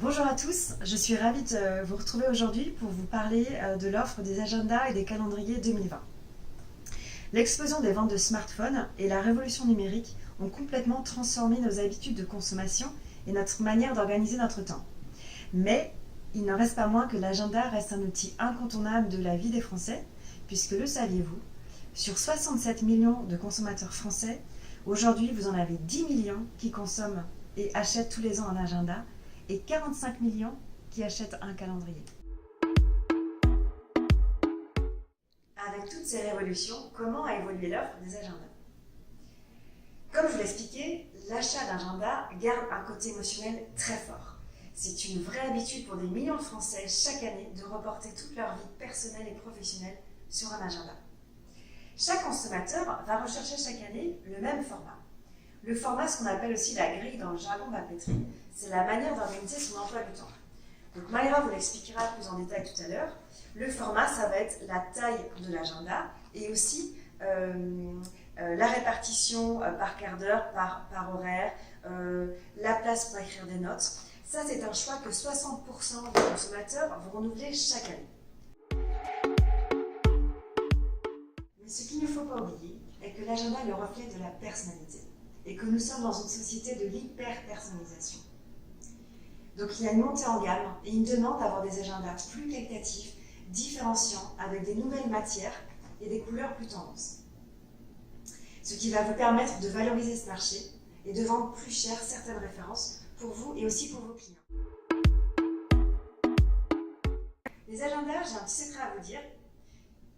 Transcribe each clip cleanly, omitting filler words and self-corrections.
Bonjour à tous, je suis ravie de vous retrouver aujourd'hui pour vous parler de l'offre des agendas et des calendriers 2020. L'explosion des ventes de smartphones et la révolution numérique ont complètement transformé nos habitudes de consommation et notre manière d'organiser notre temps. Mais il n'en reste pas moins que l'agenda reste un outil incontournable de la vie des Français, puisque le saviez-vous, sur 67 millions de consommateurs français, aujourd'hui vous en avez 10 millions qui consomment et achètent tous les ans un agenda, et 45 millions qui achètent un calendrier. Avec toutes ces révolutions, comment a évolué l'offre des agendas? Comme je vous l'expliquais, l'achat d'agenda garde un côté émotionnel très fort. C'est une vraie habitude pour des millions de Français chaque année de reporter toute leur vie personnelle et professionnelle sur un agenda. Chaque consommateur va rechercher chaque année le même format. Le format, ce qu'on appelle aussi la grille dans le jargon papeterie, c'est la manière d'organiser son emploi du temps. Donc Mayra vous l'expliquera plus en détail tout à l'heure. Le format, ça va être la taille de l'agenda et aussi la répartition par quart d'heure, par horaire, la place pour écrire des notes. Ça, c'est un choix que 60% des consommateurs vont renouveler chaque année. Mais ce qu'il ne faut pas oublier est que l'agenda est le reflet de la personnalité et que nous sommes dans une société de l'hyper-personnalisation. Donc il y a une montée en gamme et une demande d'avoir des agendas plus qualitatifs, différenciants, avec des nouvelles matières et des couleurs plus tendances. Ce qui va vous permettre de valoriser ce marché et de vendre plus cher certaines références pour vous et aussi pour vos clients. Les agendas, j'ai un petit secret à vous dire,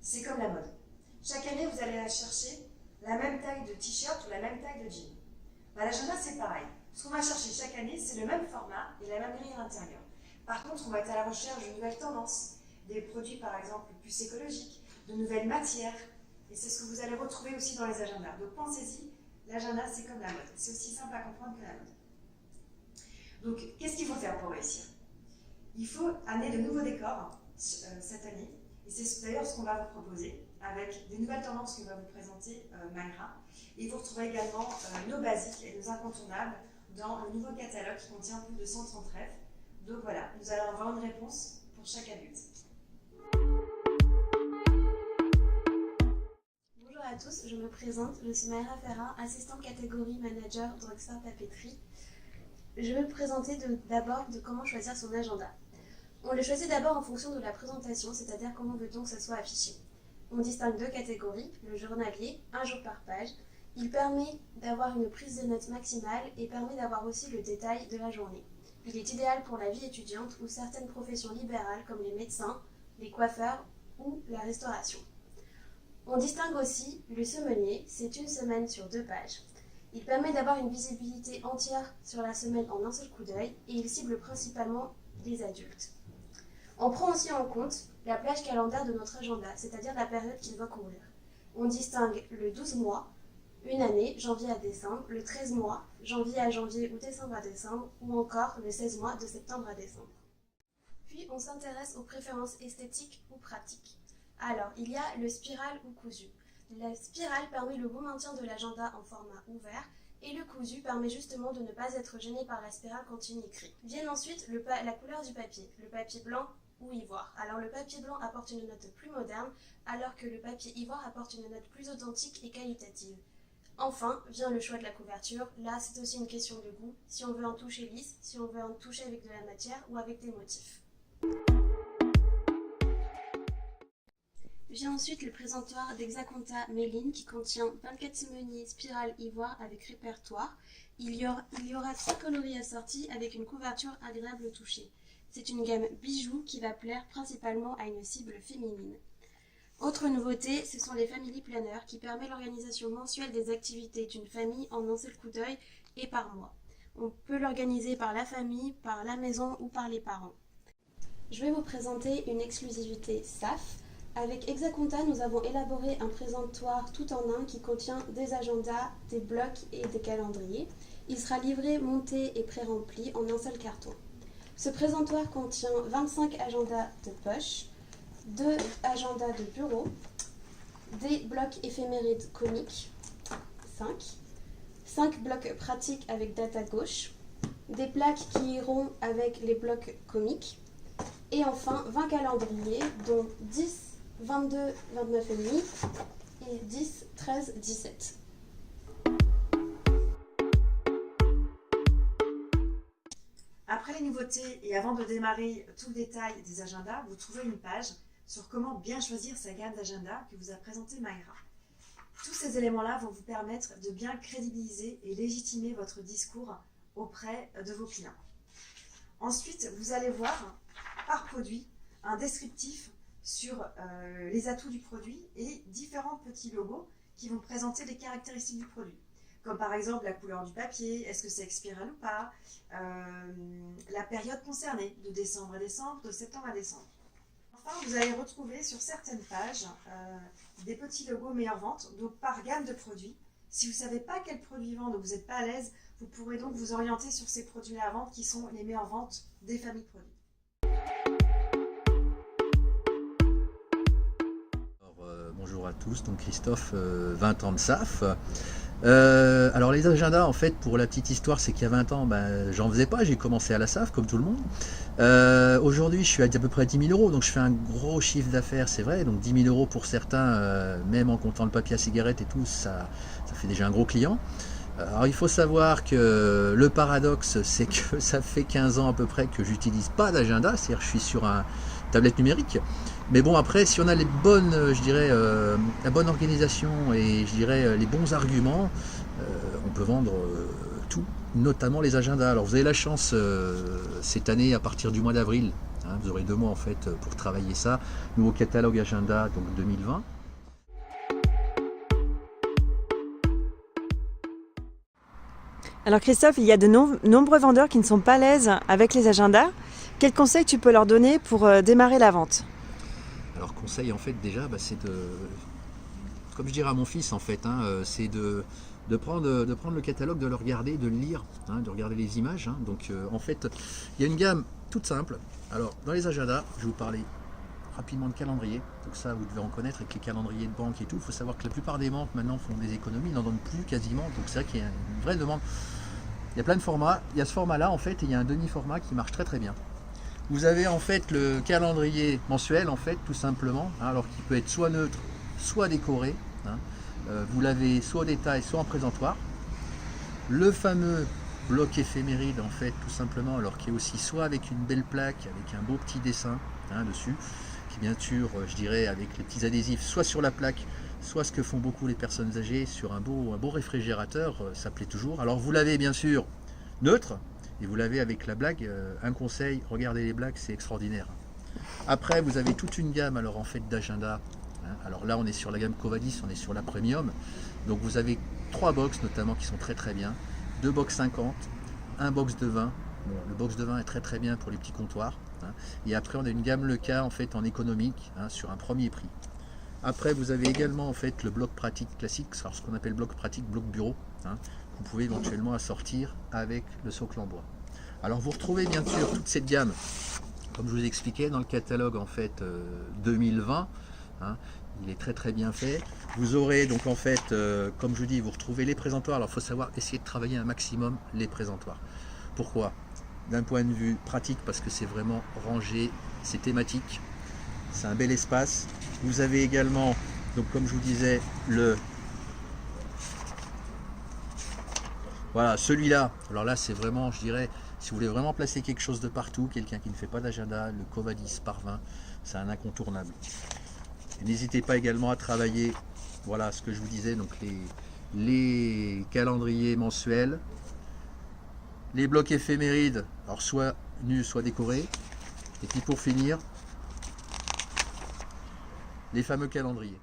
c'est comme la mode. Chaque année, vous allez chercher la même taille de t-shirt ou la même taille de jean. L'agenda, c'est pareil. Ce qu'on va chercher chaque année, c'est le même format et la même grille à l'intérieur. Par contre, on va être à la recherche de nouvelles tendances, des produits par exemple plus écologiques, de nouvelles matières. Et c'est ce que vous allez retrouver aussi dans les agendas. Donc pensez-y, l'agenda, c'est comme la mode. C'est aussi simple à comprendre que la mode. Donc, qu'est-ce qu'il faut faire pour réussir? Il faut amener de nouveaux décors cette année. Et c'est d'ailleurs ce qu'on va vous proposer avec des nouvelles tendances que va vous présenter Mayra. Et vous retrouverez également nos basiques et nos incontournables dans le nouveau catalogue qui contient plus de 130 rêves. Donc voilà, nous allons avoir une réponse pour chaque adulte. Bonjour à tous, je me présente, je suis Mayra Ferrin, assistante catégorie manager Drugstore Papeterie. Je vais vous présenter d'abord de comment choisir son agenda. On le choisit d'abord en fonction de la présentation, c'est-à-dire comment veut-on que ça soit affiché. On distingue deux catégories, le journalier, un jour par page. Il permet d'avoir une prise de notes maximale et permet d'avoir aussi le détail de la journée. Il est idéal pour la vie étudiante ou certaines professions libérales comme les médecins, les coiffeurs ou la restauration. On distingue aussi le semenier, c'est une semaine sur 2 pages. Il permet d'avoir une visibilité entière sur la semaine en un seul coup d'œil et il cible principalement les adultes. On prend aussi en compte la plage calendaire de notre agenda, c'est-à-dire la période qu'il va couvrir. On distingue le 12 mois, une année, janvier à décembre, le 13 mois, janvier à janvier ou décembre à décembre, ou encore le 16 mois de septembre à décembre. Puis on s'intéresse aux préférences esthétiques ou pratiques. Alors, il y a le spiral ou cousu. La spirale permet le bon maintien de l'agenda en format ouvert et le cousu permet justement de ne pas être gêné par la spirale quand il écrit. Viennent ensuite la couleur du papier, le papier blanc ou ivoire. Alors le papier blanc apporte une note plus moderne alors que le papier ivoire apporte une note plus authentique et qualitative. Enfin, vient le choix de la couverture. Là, c'est aussi une question de goût, si on veut un toucher lisse, si on veut un toucher avec de la matière ou avec des motifs. Vient ensuite le présentoir d'Exaconta Méline qui contient 24 semeniers spirale ivoire avec répertoire. Il y aura 3 coloris assortis avec une couverture agréable au toucher. C'est une gamme bijoux qui va plaire principalement à une cible féminine. Autre nouveauté, ce sont les family planners qui permettent l'organisation mensuelle des activités d'une famille en un seul coup d'œil et par mois. On peut l'organiser par la famille, par la maison ou par les parents. Je vais vous présenter une exclusivité SAF. Avec Exaconta, nous avons élaboré un présentoir tout en un qui contient des agendas, des blocs et des calendriers. Il sera livré, monté et pré-rempli en un seul carton. Ce présentoir contient 25 agendas de poche, 2 agendas de bureau, des blocs éphémérides coniques, 5 blocs pratiques avec date à gauche, des plaques qui iront avec les blocs comiques. Et enfin 20 calendriers, dont 10, 22, 29,5 et 10, 13, 17. Après les nouveautés et avant de démarrer tout le détail des agendas, vous trouvez une page sur comment bien choisir sa gamme d'agendas que vous a présentée Mayra. Tous ces éléments-là vont vous permettre de bien crédibiliser et légitimer votre discours auprès de vos clients. Ensuite, vous allez voir par produit un descriptif sur les atouts du produit et différents petits logos qui vont présenter les caractéristiques du produit. Comme par exemple la couleur du papier, est-ce que c'est expiral ou pas, la période concernée, de décembre à décembre, de septembre à décembre. Enfin, vous allez retrouver sur certaines pages des petits logos meilleure vente, donc par gamme de produits. Si vous ne savez pas quel produit vendre, vous n'êtes pas à l'aise, vous pourrez donc vous orienter sur ces produits-là à vendre qui sont les meilleures ventes des familles produits. Bonjour à tous, donc Christophe, 20 ans de SAF. Alors les agendas, en fait, pour la petite histoire, c'est qu'il y a 20 ans, j'en faisais pas, j'ai commencé à la SAF comme tout le monde. Aujourd'hui, je suis à peu près 10 000 euros, donc je fais un gros chiffre d'affaires, c'est vrai, donc 10 000 euros pour certains, même en comptant le papier à cigarette et tout, ça fait déjà un gros client. Alors il faut savoir que le paradoxe, c'est que ça fait 15 ans à peu près que j'utilise pas d'agenda, c'est-à-dire que je suis sur un tablette numérique. Mais bon, après, si on a les bonnes, je dirais, la bonne organisation et je dirais les bons arguments, on peut vendre tout, notamment les agendas. Alors vous avez la chance cette année, à partir du mois d'avril, hein, vous aurez 2 mois en fait pour travailler ça, nouveau catalogue agenda donc 2020. Alors Christophe, il y a de nombreux vendeurs qui ne sont pas à l'aise avec les agendas. Quels conseils tu peux leur donner pour démarrer la vente? Alors conseil en fait déjà, c'est de, comme je dirais à mon fils en fait, c'est de prendre le catalogue, de le regarder, de le lire, de regarder les images. Donc en fait, il y a une gamme toute simple. Alors dans les agendas, je vais vous parler rapidement de calendrier. Donc ça, vous devez en connaître avec les calendriers de banque et tout. Il faut savoir que la plupart des banques maintenant font des économies, ils n'en donnent plus quasiment. Donc c'est vrai qu'il y a une vraie demande. Il y a plein de formats. Il y a ce format-là en fait, et il y a un demi-format qui marche très très bien. Vous avez en fait le calendrier mensuel en fait, tout simplement, alors qui peut être soit neutre, soit décoré. Vous l'avez soit au détail, soit en présentoir. Le fameux bloc éphéméride en fait, tout simplement, alors qui est aussi soit avec une belle plaque, avec un beau petit dessin dessus, qui bien sûr, je dirais, avec les petits adhésifs, soit sur la plaque, soit ce que font beaucoup les personnes âgées sur un beau réfrigérateur, ça plaît toujours. Alors vous l'avez bien sûr neutre, et vous l'avez avec la blague. Un conseil, regardez les blagues, c'est extraordinaire. Après, vous avez toute une gamme alors en fait d'agenda. Alors là, on est sur la gamme Covadis, on est sur la Premium. Donc vous avez 3 box notamment qui sont très très bien. 2 box 50, un box de 20. Bon, le box de 20 est très très bien pour les petits comptoirs. Et après, on a une gamme Leca en fait en économique sur un premier prix. Après, vous avez également en fait le bloc pratique classique, alors ce qu'on appelle bloc pratique, bloc bureau. Vous pouvez éventuellement assortir avec le socle en bois. Alors vous retrouvez bien sûr toute cette gamme, comme je vous expliquais, dans le catalogue en fait 2020. Il est très très bien fait. Vous aurez donc en fait, comme je vous dis, vous retrouvez les présentoirs. Alors il faut savoir essayer de travailler un maximum les présentoirs. Pourquoi? D'un point de vue pratique, parce que c'est vraiment rangé, c'est thématique, c'est un bel espace. Vous avez également, donc comme je vous disais, voilà, celui-là. Alors là, c'est vraiment, je dirais, si vous voulez vraiment placer quelque chose de partout, quelqu'un qui ne fait pas d'agenda, le Covadis par 20, c'est un incontournable. N'hésitez pas également à travailler, voilà ce que je vous disais, donc les calendriers mensuels, les blocs éphémérides, alors soit nus, soit décorés, et puis pour finir, les fameux calendriers.